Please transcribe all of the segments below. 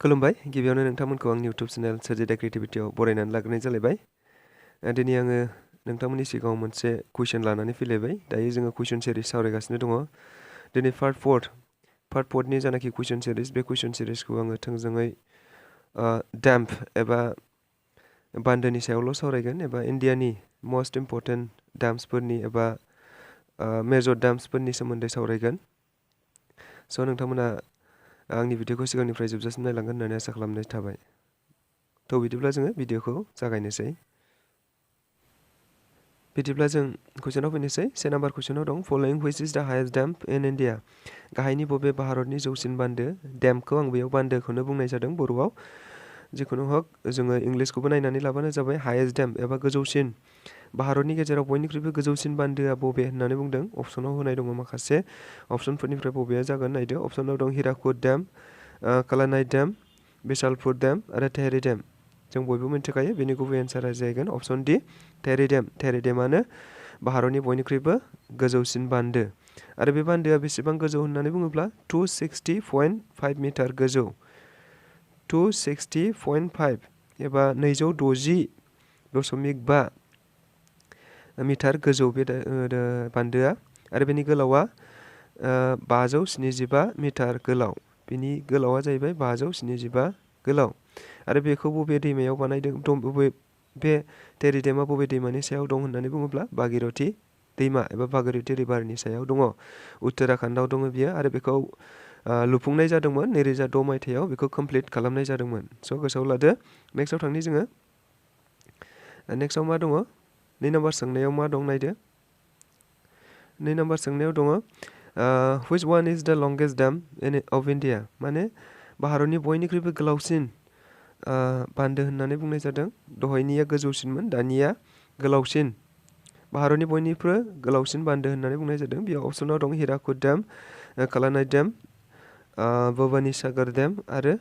खुलुमबाय गिबियावनो नोंथांमोनखौ आंनि YouTube चेनेल सोरजिदा क्रिएटिभिटियाव बरायनानै लाग्रोनाय जालायबाय। दिनै आङो नोंथांमोननि सिगाङाव मोनसे कुइसन लानानै फैलायबाय। दायो जोङो कुइसन सिरिज सावरायगासिनो दङ। दिनै पार्ट 4नि जानाखि कुइसन सिरिज बे कुइसन सिरिजखौ आङो थोंजोङै डैम्प एबा बान्दोनि सायावल' सावरायगोन एबा इन्डियानि मोस्ट इम्परटेन्ट डैम्प्सफोरनि एबा मेजर डैम्प्सफोरनि सोमोन्दै सावरायगोन। स' नोंथांमोना आंनि भिडिअखौ सिगांनिफ्राय जोबजासिम नायलांगोन होननानै आसा खालामनाय थाबाय। थ' बिदिब्ला जोङो भिडिअखौ जागायनोसै। बिदिब्ला जों कुइसनाव फैनोसै। से नाम्बार कुइसनाव दं फलोइंग हुइच इज द हाइएस्ट डैम्प इन इन्डिया। गाहायनि बबे भारतनि जौसिन बान्दो? डैम्पखौ आं बेयाव बान्दोखौनो बुंनाय जादों बर'आव। जिखुनु हक जोङो इंलिसखौबो नायनानै लाबानो जाबाय। हाइएस्ट डैम्प एबा गोजौसिन भारतनि गेजेराव बयनिख्रुइबो गोजौसिन बान्दोआ बबे होननानै बुंदों। अप्सनाव होनाय दङ माखासे अप्सनफोरनिफ्राय बबेया जागोन नायदो। अप्सनाव दं हिराकुद डैम, कलानाइ डैम, बिशालपुर डैम आरो टेहरी डैम। जों बयबो मिन्थिखायो बेनि गुबै एन्सारा जाहैगोन option D Tehri dam. Tehri डैमानो भारतनि बयनिख्रुइबो गोजौसिन बान्दो आरो बे बान्दोआ बेसेबां गोजौ होननानै बुङोब्ला 260.5 मिटार गोजौ। 260.5 एबा 260.5 मिटार गोजौ बे बान्दोआ आरो बेनि गोलावा 575 मिटार गोलाव। बिनि गोलावा जाहैबाय 575 गोलाव आरो बेखौ बबे दैमायाव बानायदों बे टेहरी डैमआ बबे दैमानि सायाव दं होननानै बुङोब्ला भागीरथी दैमा एबा भागीरथी रिभारनि सायाव दङ। उत्तराखन्डआव दङ बियो आरो बेखौ लुफुंनाय जादोंमोन 2006 मायथाइयाव बेखौ कमप्लिट खालामनाय जादोंमोन। स' गोसोआव लादो। नेक्स्टआव थांनि जोङो। नेक्स्टआव मा दङ? 2 नाम्बार सोंनायाव मा दं नायदो। 2 नाम्बार सोंनायाव दङ which one is the longest dam of India? माने भारतनि बयनिख्रुइबो गोलावसिन बान्दो होननानै बुंनाय जादों। दहायनिया गोजौसिनमोन, दानिया गोलावसिन। भारतनि बयनिख्रुइ गोलावसिन बान्दो होननानै बुंनाय जादों। बेयाव अप्सनाव दं हिराकुद डैम, कलानाइ डैम, भवानी सागर डैम आरो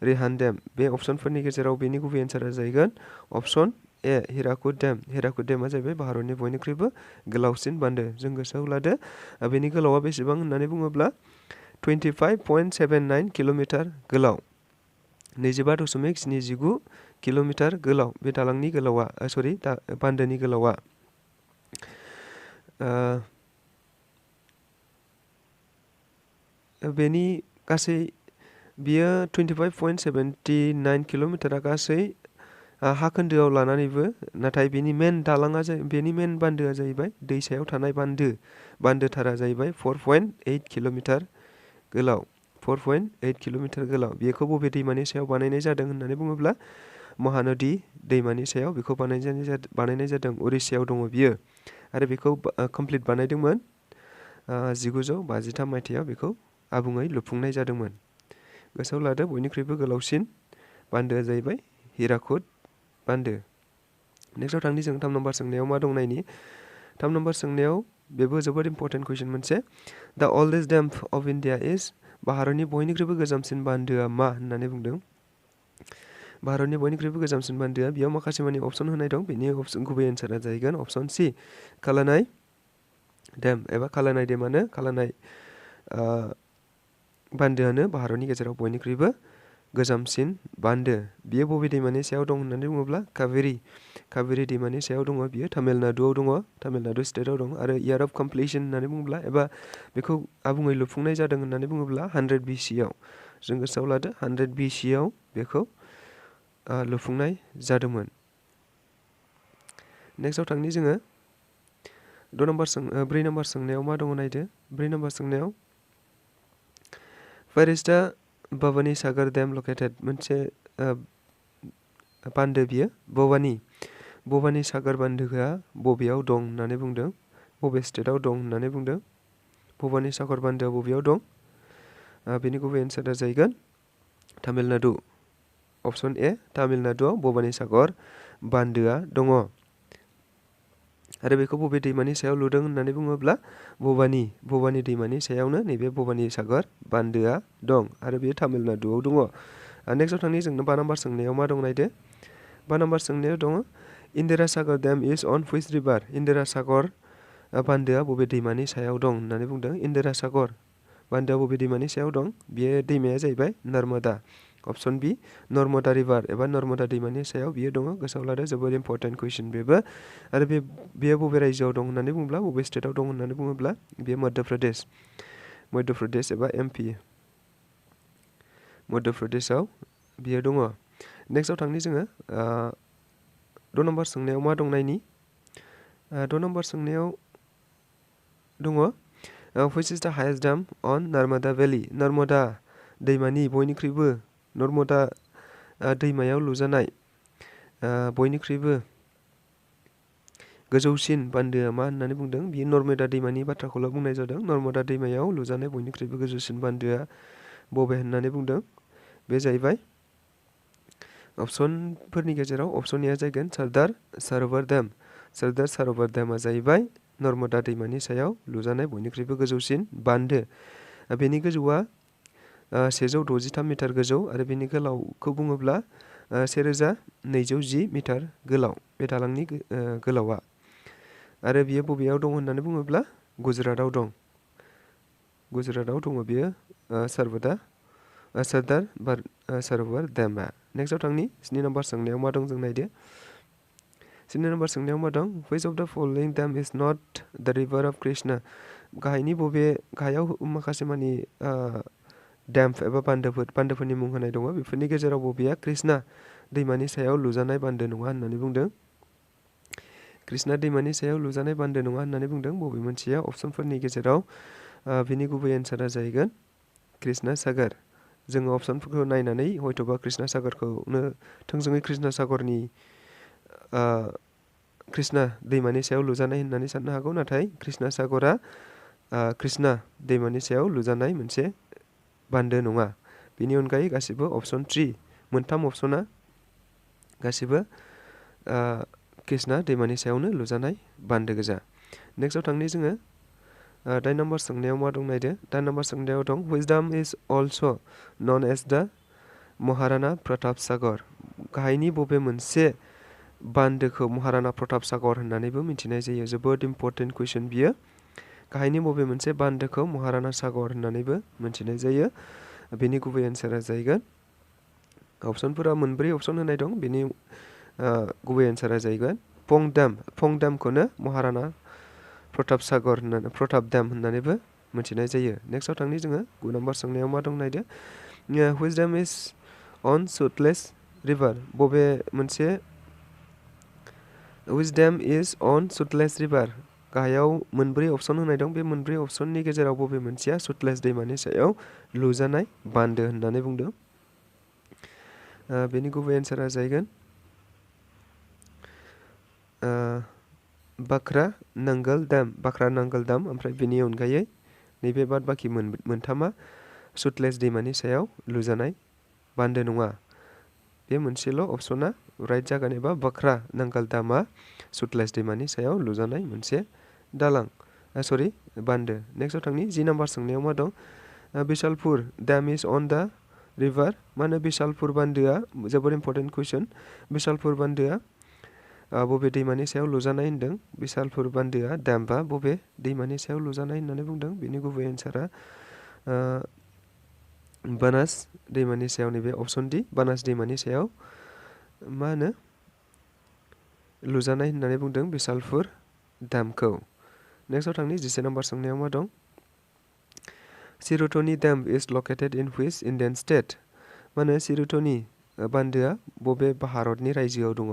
रिहान डैम। बे अप्सनफोरनि गेजेराव बेनि गुबै एन्सारा जाहैगोन option A Hirakud dam. Hirakud डैमआ जाहैबाय भारतनि बयनिख्रुइबो गोलावसिन बान्दो। जों गोसोआव लादो बेनि गोलावा बेसेबां होननानै बुङोब्ला 25.79 किल'मिटार गोलाव। 25.79 किल'मिटार गोलाव बे दालांनि गोलावा बान्दोनि गोलावा। बेनि गासै बियो 25.79 किल'मिटारा गासै हा खोन्दोआव लानानैबो, नाथाय बेनि मेन बान्दोआ जाहैबाय दैसायाव थानाय बान्दोथारा जाहैबाय 4.8 किल'मिटार गोलाव। 4.8 किल'मिटार गोलाव। बेखौ बबे दैमानि सायाव बानायनाय जादों होननानै बुङोब्ला महानदी दैमानि सायाव बेखौ बानायनाय जादों। उरिष्यायाव दङ बियो आरो बेखौ कमप्लिट बानायदोंमोन 1953 मायथाइयाव बेखौ आबुङै लुफुंनाय जादोंमोन। गोसोआव लादो बयनिख्रुइबो गोलावसिन बान्दोआ जाहैबाय हिराकुद बान्दो। नेक्स्टआव थांनि जों 3 नाम्बार सोंनायाव मा दं नायनि। 3 नाम्बार सोंनायाव बेबो जोबोद इम्परटेन्ट कुइसन मोनसे। द अल्डेस्ट डैम्प अफ इन्डिया इज। भारतनि बयनिख्रुइबो गोजामसिन बान्दोआ मा होननानै बुंदों। भारतनि बयनिख्रुइबो गोजामसिन बान्दोआ बेयाव माखासे मानि अप्सन होनाय दं। बेनि गुबै एन्सारा जाहैगोन अप्सन सि कलानाइ डैम एबा कलानाइ डैमानो कलानाइ बान्दोआनो भारतनि गेजेराव बयनिख्रुइबो गोजामसिन बान्दो। बियो बबे दैमानि सायाव दं होननानै बुङोब्ला कावेरी दैमानि सायाव दङ। बियो तामिलनाडुआव दङ, तामिलनाडु स्टेटआव दं आरो इयार अफ कमप्लिसन होननानै बुङोब्ला एबा बेखौ आबुङै लुफुंनाय जादों होननानै बुङोब्ला 100 BCआव। जों गोसोआव लादो 100 BCआव बेखौ लुफुंनाय जादोंमोन। नेक्स्टआव थांनि जोङो 4 नाम्बार सोंनायाव मा दङ नायदो। 4 नाम्बार सोंनायाव Where is the Bhavani Sagar dam located? मोनसे बान्दो बियो भवानी सागर बान्दोआ बबेयाव दं होननानै बुंदों। बबे स्टेटआव दं होननानै बुंदों। भवानी सागर बान्दोआ बबेयाव दं? बेनि गुबै एन्सारा जाहैगोन तामिलनाडु। अप्सन ए तामिलनाडुआव भवानी सागर बान्दोआ दङ आरो बेखौ बबे दैमानि सायाव लुदों होननानै बुङोब्ला भवानी दैमानि सायावनो नैबे भवानी सागर बान्दोआ दं आरो बेयो तामिलनाडुआव दङ। नेक्स्टआव थांनि जों 5 नाम्बार सोंनायाव मा दं नायदो। 5 नाम्बार सोंनायाव दङ Indira Sagar dam is on which river. Indira Sagar बान्दोआ बबे दैमानि सायाव दं होननानै बुंदों। इन्दिरा सागर बान्दोआ बबे दैमानि सायाव दं? बे दैमाया जाहैबाय नर्मदा। अप्शन बी नर्मदा रिभार एबा नर्मदा दैमानि सायाव बियो दङ। गोसोआव लादो, जोबोद इम्परटेन्ट कुइसन बेबो। आरो बेयो बबे रायजोआव दं होननानै बुङोब्ला, बबे स्टेटआव दं होननानै बुङोब्ला बेयो मध्य प्रदेश एबा एमपि मध्य प्रदेशआव बियो दङ। नेक्स्टआव थांनि जोङो 2 नम्बर सोंनायाव मा दं नायनि। 2 नम्बर सोंनायाव दङ which is the highest dam on Narmada valley. Narmada दैमानि बयनिख्रुइबो नर्मदा दैमायाव लुजानाय बयनिख्रुइबो गोजौसिन बान्दोआ मा होननानै बुंदों? बियो नर्मदा दैमानि बाथ्राखौल' बुंनाय जादों। नर्मदा दैमायाव लुजानाय बयनिख्रुइबो गोजौसिन बान्दोआ बबे होननानै बुंदों? बे जाहैबाय अप्शनफोरनि गेजेराव अप्शन ए जागोन सरदार सरोवर डेम। सरदार सरोवर डेमआ जाहैबाय नर्मदा दैमानि सायाव लुजानाय बयनिख्रुइबो गोजौसिन बान्दो। बेनि गोजौआ 163 मिटार गोजौ आरो बेनि गोलावखौ बुङोब्ला 1210 मिटार गोलाव बे दालांनि गोलावा। आरो बियो बबेयाव दं होननानै बुङोब्ला गुजरातआव दं। गुजरातआव दङ बियो सरदार सरोवर डेमआ। नेक्स्टआव थांनि 7 नम्बर सोंनायाव मा दं जों नायदो। 7 नम्बर सोंनायाव मा दं? which of the following dam is not the river of Krishna। गाहायाव माखासे मानि डेम एबा बान्दोफोरनि मुं होनाय दङ। बेफोरनि गेजेराव बबेया कृष्णा दैमानि सायाव लुजानाय बान्दो नङा होननानै बुंदों? कृष्णा दैमानि सायाव लुजानाय बान्दो नङा होननानै बुंदों। बबे मोनसेया अप्शनफोरनि गेजेराव बिनि गुबै एन्सारा जाहैगोन कृष्णा सागर। जोङो अप्शनफोरखौ नायनानै हयथ'बा कृष्णा सागरखौनो थोंजोङै कृष्णा सागरनि कृष्णा दैमानि सायाव लुजानाय होननानै साननो हागौ। नाथाय कृष्णा सागरा कृष्णा दैमानि सायाव लुजानाय मोनसे बान्दो नङा। बेनि अनगायै गासिबो अप्शन 3 मोनथाम अप्शना गासिबो कृष्णा दैमानि सायावनो लुजानाय बान्दो गोजा। नेक्स्टआव थांनि जोङो 10 नम्बर सोंनायाव मा दं नायदो। 10 नम्बर सोंनायाव दं which dam is also known as the Maharana Pratap Sagar. गाहायनि बबे मोनसे बान्दोखौ महाराणा प्रताप सागर होननानैबो मिथिनाय जायो। जोबोद इम्परटेन्ट कुइसन बियो। गाहायनि बबे मोनसे बान्दोखौ महाराणा सागर होननानैबो मिथिनाय जायो? बेनि गुबै एन्सारा जाहैगोन अप्शनफोरा मोनब्रै अप्शन होनाय दं। बेनि गुबै एन्सारा जाहैगोन पंग डेमखौनो महाराणा प्रताप डेम होननानैबो मिथिनाय जायो। नेक्स्टआव थांनि जोङो 9 नम्बर सोंनायाव मा दं नायदो। which dam is on Sutlej river। बबे मोनसे which dam is on Sutlej river। गाहायाव मोनब्रै अप्शन होनाय दं। बे मोनब्रै अप्शननि गेजेराव बबे मोनसेया सुतलेज दैमानि सायाव लुजानाय बान्दो होननानै बुंदों? बेनि गुबै एन्सारा जाहैगोन बाख्रा नांगोल दाम। ओमफ्राय बेनि अनगायै नैबे बाद बाखि मोनथामा सुतलेज दैमानि सायाव लुजानाय बान्दो नङा। बे मोनसेल' अप्शना राइट जागोन एबा बाख्रा नांगोल दामा सुतलेज दैमानि सायाव लुजानाय मोनसे बान्दो। नेक्स्टआव थांनि 10 नम्बर सोंनायाव मा दं? बिशालपुर Dame is on the river. मा होनो बिशालपुर बान्दोआ? जोबोद इम्परटेन्ट कुइसन। बिशालपुर बान्दोआ बबे दैमानि सायाव लुजानाय होनदों? बिशालपुर बान्दोआ डेमआ बबे दैमानि सायाव लुजानाय होननानै बुंदों? बेनि गुबै एन्सारा बानास दैमानि सायाव। नैबे अप्शन डी बानास दैमानि सायाव मा होनो लुजानाय होननानै बुंदों बिशालपुर डेमखौ। नेक्स्टआव थांनि 11 नम्बर सोंनायाव मा दं? सिरुटनि dam is located in which Indian state. मा होनो सिरुटनि बान्दोआ बबे भारतनि रायजोआव दङ?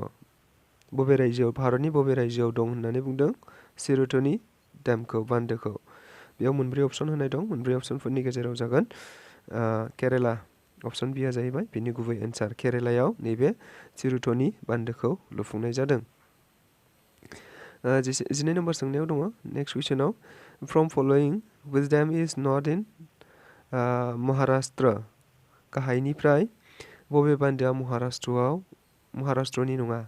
भारतनि बबे रायजोआव दं होननानै बुंदों सिरुटनि बान्दोखौ? बेयाव मोनब्रै अप्शन होनाय दं। मोनब्रै अप्शनफोरनि गेजेराव जागोन केरेला। अप्शन बिया जाहैबाय बेनि गुबै एन्सार। केरेलायाव नैबे सिरुटनि बान्दोखौ लुफुंनाय जादों। 12 नम्बर सोंनायाव दङ नेक्स्ट कुइसनाव from following which dam is not in Maharashtra. गाहायनिफ्राय बबे बान्दोआ महाराष्ट्रनि नङा?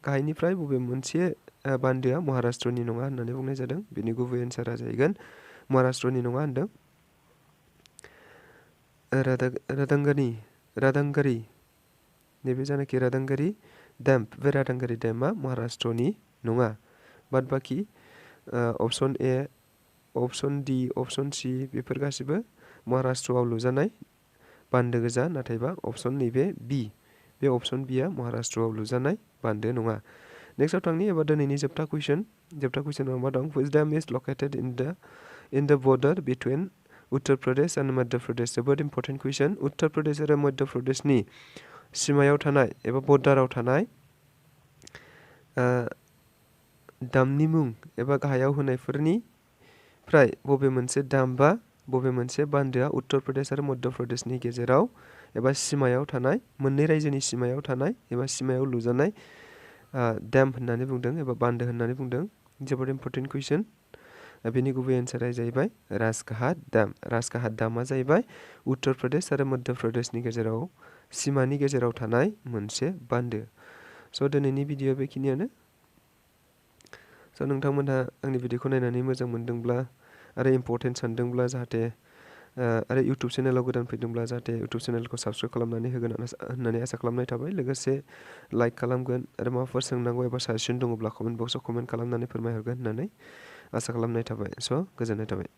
गाहायनिफ्राय बबे मोनसे बान्दोआ महाराष्ट्रनि नङा होननानै बुंनाय जादों? बेनि गुबै एन्सारा जाहैगोन महाराष्ट्रनि नङा होनदों राधांगारि। नैबे जानाखि राधांगारि डेम, बे राधांगारि डेमआ महाराष्ट्रनि नङा। बाद बाखि अप्शन ए, अप्शन डी, अप्शन सी बेफोर गासिबो महाराष्ट्रआव लुजानाय बान्दो गोजा, नाथायबा अप्सन नैबे बि, बे अप्सन बिया महाराष्ट्रआव लुजानाय बान्दो नङा। नेक्स्टआव थांनि एबा दिनैनि जोबथा कुइसनाव मा दं? Which dam is located in the border between Uttar Pradesh and Madhya Pradesh? जोबोद इम्पर्टेन्ट कुइसन। उत्तर प्रदेश आरो मध्य प्रदेशनि सिमायाव थानाय एबा बर्डाराव थानाय दामनि मुं एबा गाहायाव होनायफोरनिफ्राय बबे मोनसे दाम बा बबे मोनसे बान्दोआ उत्तर प्रदेश आरो मध्य प्रदेशनि गेजेराव एबा सिमायाव थानाय, मोननै रायजोनि सिमायाव थानाय एबा सिमायाव लुजानाय डैम होननानै बुंदों एबा बान्दो होननानै बुंदों? जोबोद इम्पर्टेन्ट कुइसन। बेनि गुबै एन्सारा जाहैबाय राजघाट डाम। राजघाट डामा जाहैबाय उत्तर प्रदेश आरो मध्य प्रदेशनि गेजेराव सिमानि गेजेराव थानाय मोनसे बान्दो। स' दिनैनि भिडिअ बेखिनियानो। स' नोंथांमोनहा आंनि भिडिअखौ नायनानै मोजां मोनदोंब्ला आरो इम्पर्टेन्ट सानदोंब्ला जाहाथे आरो इउटुब चेनेलाव गोदान फैदोंब्ला जाहाथे इउटुब चेनेलखौ साबस्क्राइब खालामनानै होगोन होननानै आसा खालामनाय थाबाय। लोगोसे लाइक खालामगोन आरो माबाफोर सोंनांगौ एबा साजेसन दङब्ला कमेन्ट बक्सआव कमेन्ट खालामनानै फोरमायहरगोन होननानै आसा खालामनाय थाबाय। स' गोजोननाय थाबाय।